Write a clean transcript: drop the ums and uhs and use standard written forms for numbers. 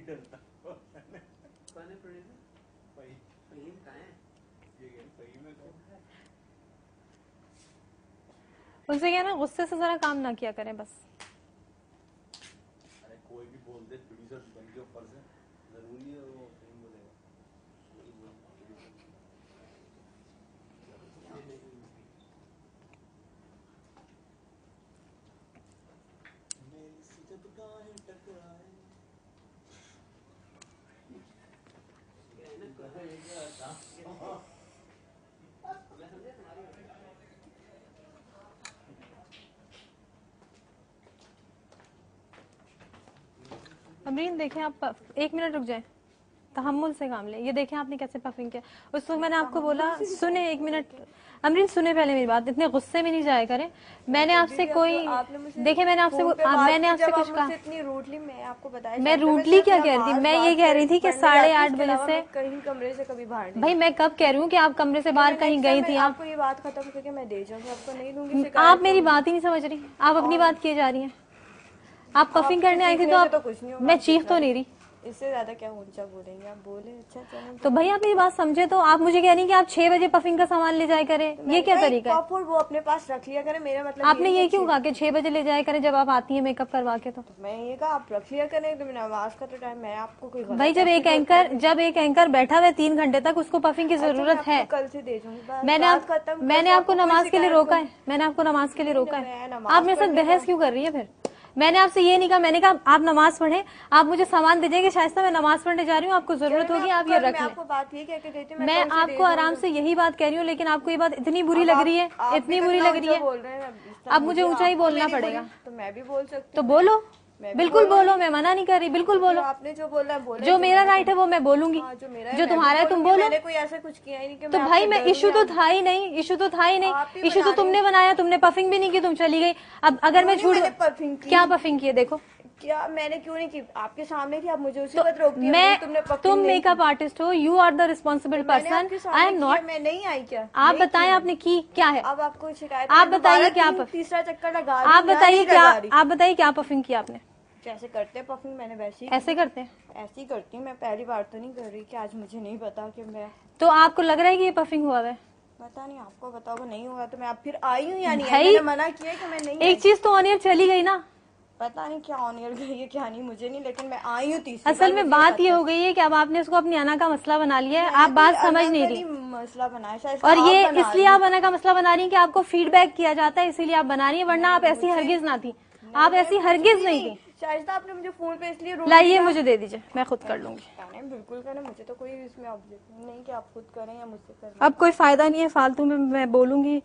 डरता। कौन है प्रोड्यूसर? फहीम कहाँ है? उनसे क्या ना गुस्से से जरा काम ना किया करें बस। अरे कोई भी बोल दे प्रोड्यूसर बन के ऊपर से, जरूरी है वो नहीं बोलेगा। मेरी सी जब गाहें टकराए अमरीन देखें आप 1 मिनट रुक जाए, तहम्मुल से काम ले। ये देखें आपने कैसे पफिंग किया। उस वक्त मैंने आपको बोला सुने 1 मिनट अमरीन, सुने पहले मेरी बात, इतने गुस्से में नहीं जाया करें। मैंने आपसे कोई देखे, मैंने आपसे कुछ कुछ कहा? इतनी रूडली मैं आपको बताया, मैं रूडली क्या कह रही थी? मैं ये कह रही थी कि 8:30 बजे से कहीं कमरे से कभी बाहर नहीं। भाई मैं कब कह रही हूँ कि आप कमरे से बाहर कहीं गई थी? आपको ये बात खत्म करके मैं दे जाऊंगी, आपको नहीं दूंगी। आप मेरी बात ही नहीं समझ रही, आप अपनी बात किए जा रही हैं। आप पफिंग करने आई थी तो आप, मैं चीख तो नहीं रही। इससे ज्यादा क्या ऊंचा बोलेंगे आप? बोले अच्छा चलो। तो भाई आप मेरी बात समझे तो आप मुझे कह रही कि आप 6 बजे पफिंग का सामान ले जाया करें, ये क्या तरीका है? वो अपने पास रख लिया करें, मेरा मतलब आपने ये क्यों कहा कि 6 बजे ले जाया करें जब आप आती हैं मेकअप करवा के? तो मैं ये कहा आप रख लिया करें, तो नमाज का तो टाइम, मैं आपको कोई भाई जब एक एंकर बैठा हुआ है 3 घंटे तक, उसको पफिंग की जरूरत है। कल से दे दूंगी। मैंने आपको नमाज के लिए रोका है, मैंने आपको नमाज के लिए रोका है। आप मेरे साथ बहस क्यों कर रही है? फिर मैंने आपसे ये नहीं कहा, मैंने कहा आप नमाज पढ़ें, आप मुझे सामान दीजिए कि शायद मैं नमाज पढ़ने जा रही हूँ, आपको जरूरत होगी, आप ये रख लें। मैं आपको आराम से यही बात कह रही हूँ, लेकिन आपको ये बात इतनी बुरी लग रही है, इतनी बुरी लग रही है। अब मुझे ऊंचा ही बोलना पड़ेगा। तो मैं भी बोल सकती हूँ, तो बोलो, बिल्कुल बोलो, मैं मना नहीं कर रही, बिल्कुल बोलो। आपने जो बोला है बोले, जो मेरा राइट है वो मैं बोलूंगी, जो तुम्हारा है तुम बोलो। मैंने कोई ऐसा कुछ किया ही नहीं। तो भाई मैं इशू तो था ही नहीं, इशू तो तुमने बनाया, तुमने पफिंग भी नहीं की, तुम चली गई। अब अगर मैं झूठ, क्या पफिंग की है? देखो क्या मैंने क्यों नहीं की? आपके सामने थी, आप मुझे उसी वक्त रोकती हो। तुम मेकअप आर्टिस्ट हो, you are the responsible person, I am not. मैं नहीं आई क्या? आप बताएं आपने की क्या है? अब आपको शिकायत, आप बताइए क्या, तीसरा चक्कर लगा, आप बताइए क्या पफिंग की आपने? जैसे करते हैं पफिंग, मैंने वैसे ही ऐसे करते हैं, ऐसे ही करती हूँ। मैं पहली बार तो नहीं कर रही कि आज मुझे नहीं पता कि मैं, तो आपको लग रहा है कि ये पफिंग हुआ है? पता नहीं, आपको बताओ नहीं हुआ तो मैं अब फिर आई हूँ या नहीं? मैंने मना किया कि मैं नहीं। एक चीज तो ऑन एयर चली गई ना, पता नहीं क्या ऑन एयर गई है क्या नहीं, मुझे नहीं, लेकिन मैं आई हूँ तीसरी। असल में बात ये हो गई है कि अब आपने इसको अपनी अना का मसला बना लिया है, आप बात समझ नहीं रही। मसला बनाया शायद, और ये इसलिए आप अना का मसला बना रही हैं कि आपको फीडबैक किया जाता है, इसीलिए आप बना रही है, वरना आप ऐसी हरगिज ना थी, आप ऐसी हरगिज नहीं थी। शायद आपने मुझे फोन पे इसलिए लाइए, मुझे दे दीजिए, मैं खुद कर लूंगी। बिल्कुल करें, मुझे तो कोई इसमें ऑब्जेक्शन नहीं कि आप खुद करें या मुझसे करें। अब कोई फायदा नहीं है फालतू में मैं बोलूंगी।